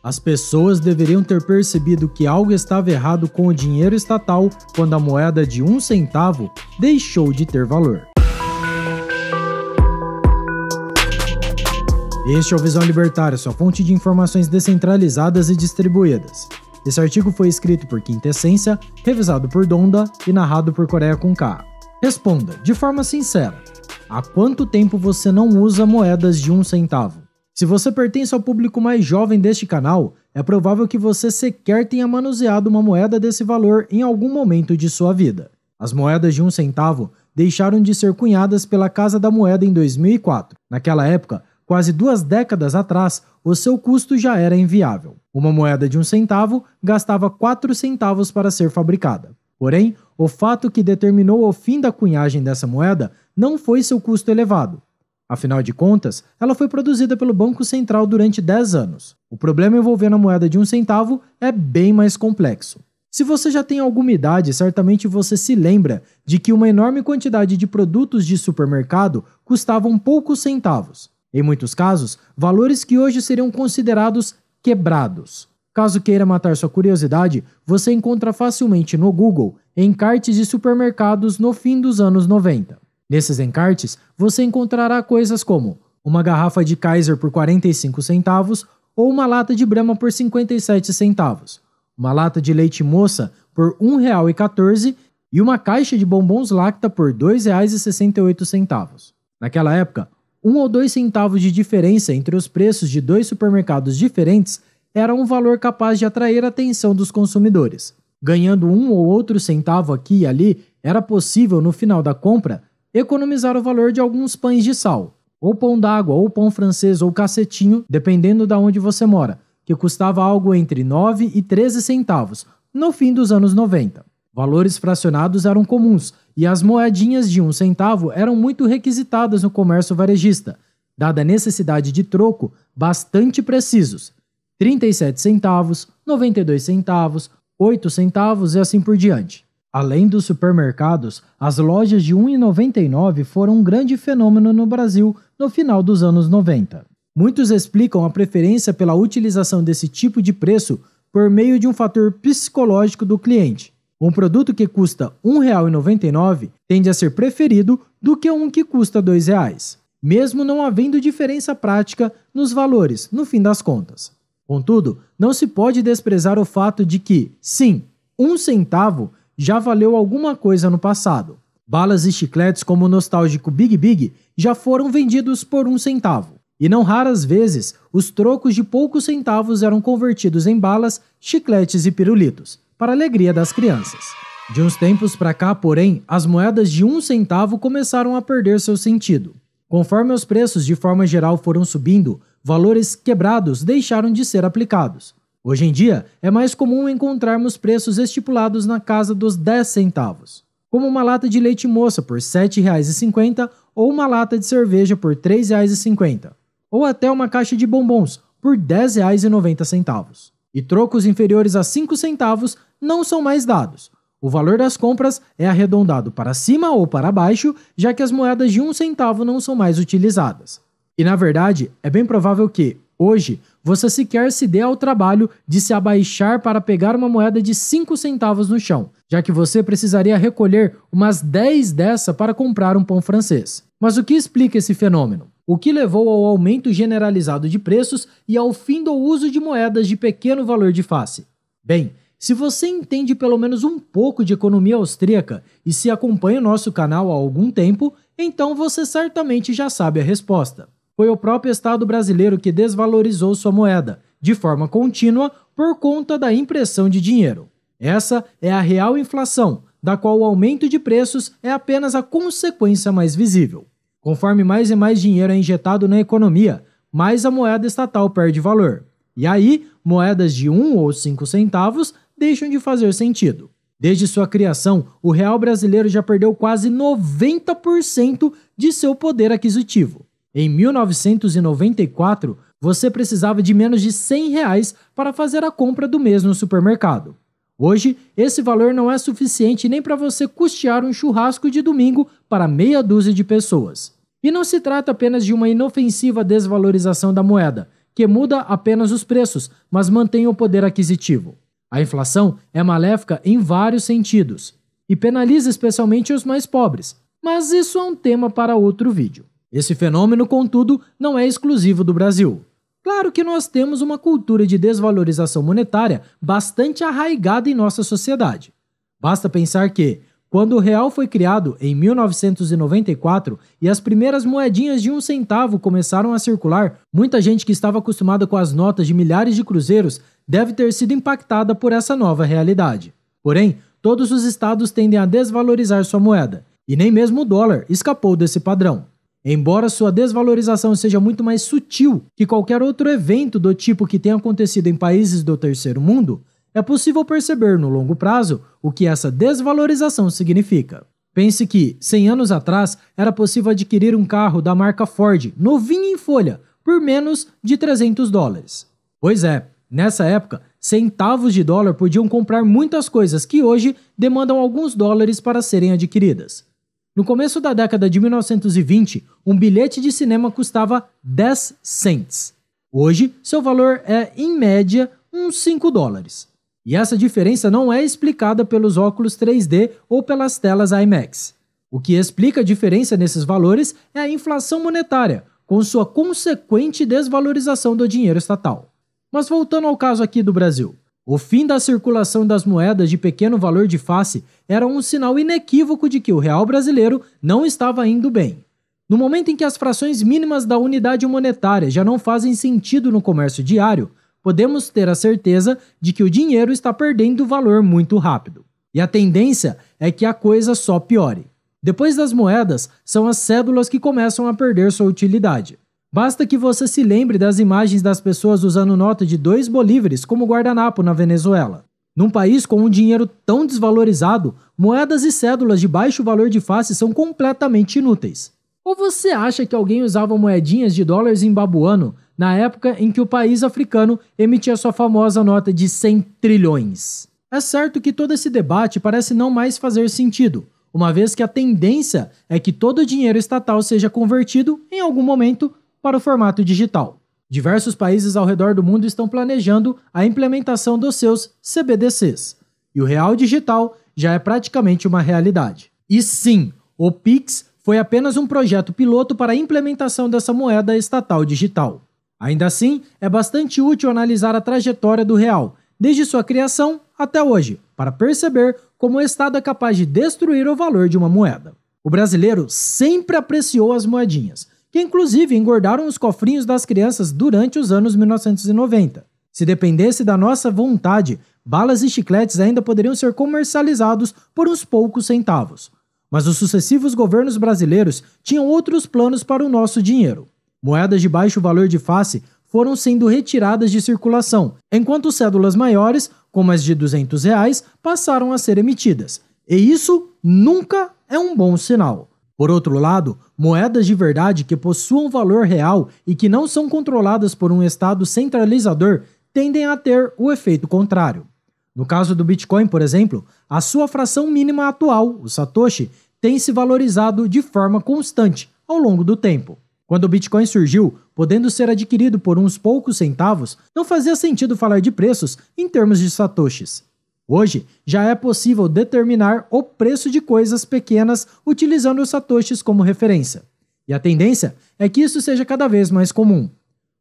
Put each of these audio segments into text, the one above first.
As pessoas deveriam ter percebido que algo estava errado com o dinheiro estatal quando a moeda de 1 centavo deixou de ter valor. Este é o Visão Libertária, sua fonte de informações descentralizadas e distribuídas. Esse artigo foi escrito por Quintessência, revisado por Donda e narrado por Coreia com K. Responda, de forma sincera, há quanto tempo você não usa moedas de 1 centavo? Se você pertence ao público mais jovem deste canal, é provável que você sequer tenha manuseado uma moeda desse valor em algum momento de sua vida. As moedas de 1 centavo deixaram de ser cunhadas pela Casa da Moeda em 2004. Naquela época, quase 2 décadas atrás, o seu custo já era inviável. Uma moeda de 1 centavo gastava 4 centavos para ser fabricada. Porém, o fato que determinou o fim da cunhagem dessa moeda não foi seu custo elevado. Afinal de contas, ela foi produzida pelo Banco Central durante 10 anos. O problema envolvendo a moeda de 1 centavo é bem mais complexo. Se você já tem alguma idade, certamente você se lembra de que uma enorme quantidade de produtos de supermercado custavam poucos centavos. Em muitos casos, valores que hoje seriam considerados quebrados. Caso queira matar sua curiosidade, você encontra facilmente no Google encartes de supermercados no fim dos anos 90. Nesses encartes, você encontrará coisas como uma garrafa de Kaiser por 45 centavos ou uma lata de Brahma por 57 centavos, uma lata de leite moça por R$ 1,14 e uma caixa de bombons Lacta por R$ 2,68. Naquela época, 1 ou 2 centavos de diferença entre os preços de 2 supermercados diferentes era um valor capaz de atrair a atenção dos consumidores. Ganhando 1 ou outro centavo aqui e ali, era possível, no final da compra, economizar o valor de alguns pães de sal, ou pão d'água, ou pão francês, ou cacetinho, dependendo de onde você mora, que custava algo entre 9 e 13 centavos, no fim dos anos 90. Valores fracionados eram comuns, e as moedinhas de 1 centavo eram muito requisitadas no comércio varejista, dada a necessidade de troco bastante precisos, 37 centavos, 92 centavos, 8 centavos e assim por diante. Além dos supermercados, as lojas de R$ 1,99 foram um grande fenômeno no Brasil no final dos anos 90. Muitos explicam a preferência pela utilização desse tipo de preço por meio de um fator psicológico do cliente. Um produto que custa R$ 1,99 tende a ser preferido do que um que custa R$ 2,00, mesmo não havendo diferença prática nos valores, no fim das contas. Contudo, não se pode desprezar o fato de que, sim, 1 centavo já valeu alguma coisa no passado. Balas e chicletes como o nostálgico Big Big já foram vendidos por 1 centavo. E não raras vezes, os trocos de poucos centavos eram convertidos em balas, chicletes e pirulitos, para a alegria das crianças. De uns tempos para cá, porém, as moedas de 1 centavo começaram a perder seu sentido. Conforme os preços de forma geral foram subindo, valores quebrados deixaram de ser aplicados. Hoje em dia, é mais comum encontrarmos preços estipulados na casa dos 10 centavos, como uma lata de leite moça por R$ 7,50 ou uma lata de cerveja por R$ 3,50, ou até uma caixa de bombons por R$ 10,90. E trocos inferiores a 5 centavos não são mais dados. O valor das compras é arredondado para cima ou para baixo, já que as moedas de 1 centavo não são mais utilizadas. E na verdade, é bem provável que, hoje, você sequer se dê ao trabalho de se abaixar para pegar uma moeda de 5 centavos no chão, já que você precisaria recolher umas 10 dessa para comprar um pão francês. Mas o que explica esse fenômeno? O que levou ao aumento generalizado de preços e ao fim do uso de moedas de pequeno valor de face? Bem, se você entende pelo menos um pouco de economia austríaca e se acompanha o nosso canal há algum tempo, então você certamente já sabe a resposta. Foi o próprio Estado brasileiro que desvalorizou sua moeda, de forma contínua, por conta da impressão de dinheiro. Essa é a real inflação, da qual o aumento de preços é apenas a consequência mais visível. Conforme mais e mais dinheiro é injetado na economia, mais a moeda estatal perde valor. E aí, moedas de 1 ou 5 centavos deixam de fazer sentido. Desde sua criação, o real brasileiro já perdeu quase 90% de seu poder aquisitivo. Em 1994, você precisava de menos de R$ 100 para fazer a compra do mês no supermercado. Hoje, esse valor não é suficiente nem para você custear um churrasco de domingo para meia dúzia de pessoas. E não se trata apenas de uma inofensiva desvalorização da moeda, que muda apenas os preços, mas mantém o poder aquisitivo. A inflação é maléfica em vários sentidos e penaliza especialmente os mais pobres, mas isso é um tema para outro vídeo. Esse fenômeno, contudo, não é exclusivo do Brasil. Claro que nós temos uma cultura de desvalorização monetária bastante arraigada em nossa sociedade. Basta pensar que, quando o real foi criado em 1994 e as primeiras moedinhas de 1 centavo começaram a circular, muita gente que estava acostumada com as notas de milhares de cruzeiros deve ter sido impactada por essa nova realidade. Porém, todos os estados tendem a desvalorizar sua moeda, e nem mesmo o dólar escapou desse padrão. Embora sua desvalorização seja muito mais sutil que qualquer outro evento do tipo que tenha acontecido em países do terceiro mundo, é possível perceber no longo prazo o que essa desvalorização significa. Pense que, 100 anos atrás, era possível adquirir um carro da marca Ford, novinho em folha, por menos de $300. Pois é, nessa época, centavos de dólar podiam comprar muitas coisas que hoje demandam alguns dólares para serem adquiridas. No começo da década de 1920, um bilhete de cinema custava 10 cents. Hoje, seu valor é, em média, uns $5. E essa diferença não é explicada pelos óculos 3D ou pelas telas IMAX. O que explica a diferença nesses valores é a inflação monetária, com sua consequente desvalorização do dinheiro estatal. Mas voltando ao caso aqui do Brasil. O fim da circulação das moedas de pequeno valor de face era um sinal inequívoco de que o real brasileiro não estava indo bem. No momento em que as frações mínimas da unidade monetária já não fazem sentido no comércio diário, podemos ter a certeza de que o dinheiro está perdendo valor muito rápido. E a tendência é que a coisa só piore. Depois das moedas, são as cédulas que começam a perder sua utilidade. Basta que você se lembre das imagens das pessoas usando nota de 2 bolívares como guardanapo na Venezuela. Num país com um dinheiro tão desvalorizado, moedas e cédulas de baixo valor de face são completamente inúteis. Ou você acha que alguém usava moedinhas de dólar zimbabuano na época em que o país africano emitia sua famosa nota de 100 trilhões? É certo que todo esse debate parece não mais fazer sentido, uma vez que a tendência é que todo o dinheiro estatal seja convertido, em algum momento, para o formato digital. Diversos países ao redor do mundo estão planejando a implementação dos seus CBDCs, e o real digital já é praticamente uma realidade. E sim, o Pix foi apenas um projeto piloto para a implementação dessa moeda estatal digital. Ainda assim, é bastante útil analisar a trajetória do real, desde sua criação até hoje, para perceber como o Estado é capaz de destruir o valor de uma moeda. O brasileiro sempre apreciou as moedinhas, que inclusive engordaram os cofrinhos das crianças durante os anos 1990. Se dependesse da nossa vontade, balas e chicletes ainda poderiam ser comercializados por uns poucos centavos. Mas os sucessivos governos brasileiros tinham outros planos para o nosso dinheiro. Moedas de baixo valor de face foram sendo retiradas de circulação, enquanto cédulas maiores, como as de R$200, passaram a ser emitidas. E isso nunca é um bom sinal. Por outro lado, moedas de verdade que possuam valor real e que não são controladas por um Estado centralizador tendem a ter o efeito contrário. No caso do Bitcoin, por exemplo, a sua fração mínima atual, o Satoshi, tem se valorizado de forma constante ao longo do tempo. Quando o Bitcoin surgiu, podendo ser adquirido por uns poucos centavos, não fazia sentido falar de preços em termos de satoshis. Hoje, já é possível determinar o preço de coisas pequenas utilizando os satoshis como referência. E a tendência é que isso seja cada vez mais comum.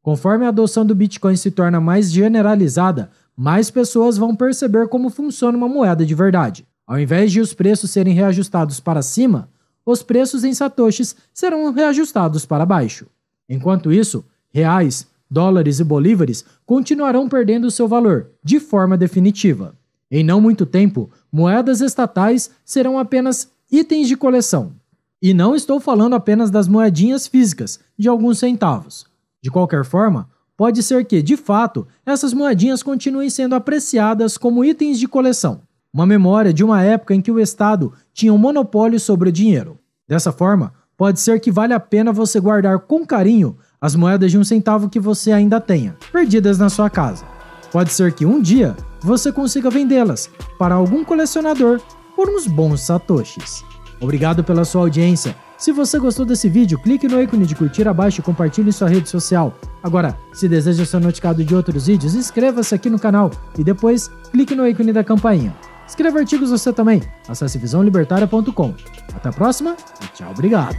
Conforme a adoção do Bitcoin se torna mais generalizada, mais pessoas vão perceber como funciona uma moeda de verdade. Ao invés de os preços serem reajustados para cima, os preços em satoshis serão reajustados para baixo. Enquanto isso, reais, dólares e bolívares continuarão perdendo seu valor, de forma definitiva. Em não muito tempo, moedas estatais serão apenas itens de coleção. E não estou falando apenas das moedinhas físicas, de alguns centavos. De qualquer forma, pode ser que, de fato, essas moedinhas continuem sendo apreciadas como itens de coleção, uma memória de uma época em que o Estado tinha um monopólio sobre o dinheiro. Dessa forma, pode ser que valha a pena você guardar com carinho as moedas de 1 centavo que você ainda tenha, perdidas na sua casa. Pode ser que um dia você consiga vendê-las para algum colecionador por uns bons satoshis. Obrigado pela sua audiência Se você gostou desse vídeo, clique no ícone de curtir abaixo e compartilhe em sua rede social. Agora, se deseja ser notificado de outros vídeos, inscreva-se aqui no canal e depois clique no ícone da campainha. Escreva artigos você também. Acesse visãolibertaria.com. Até a próxima e tchau, obrigado.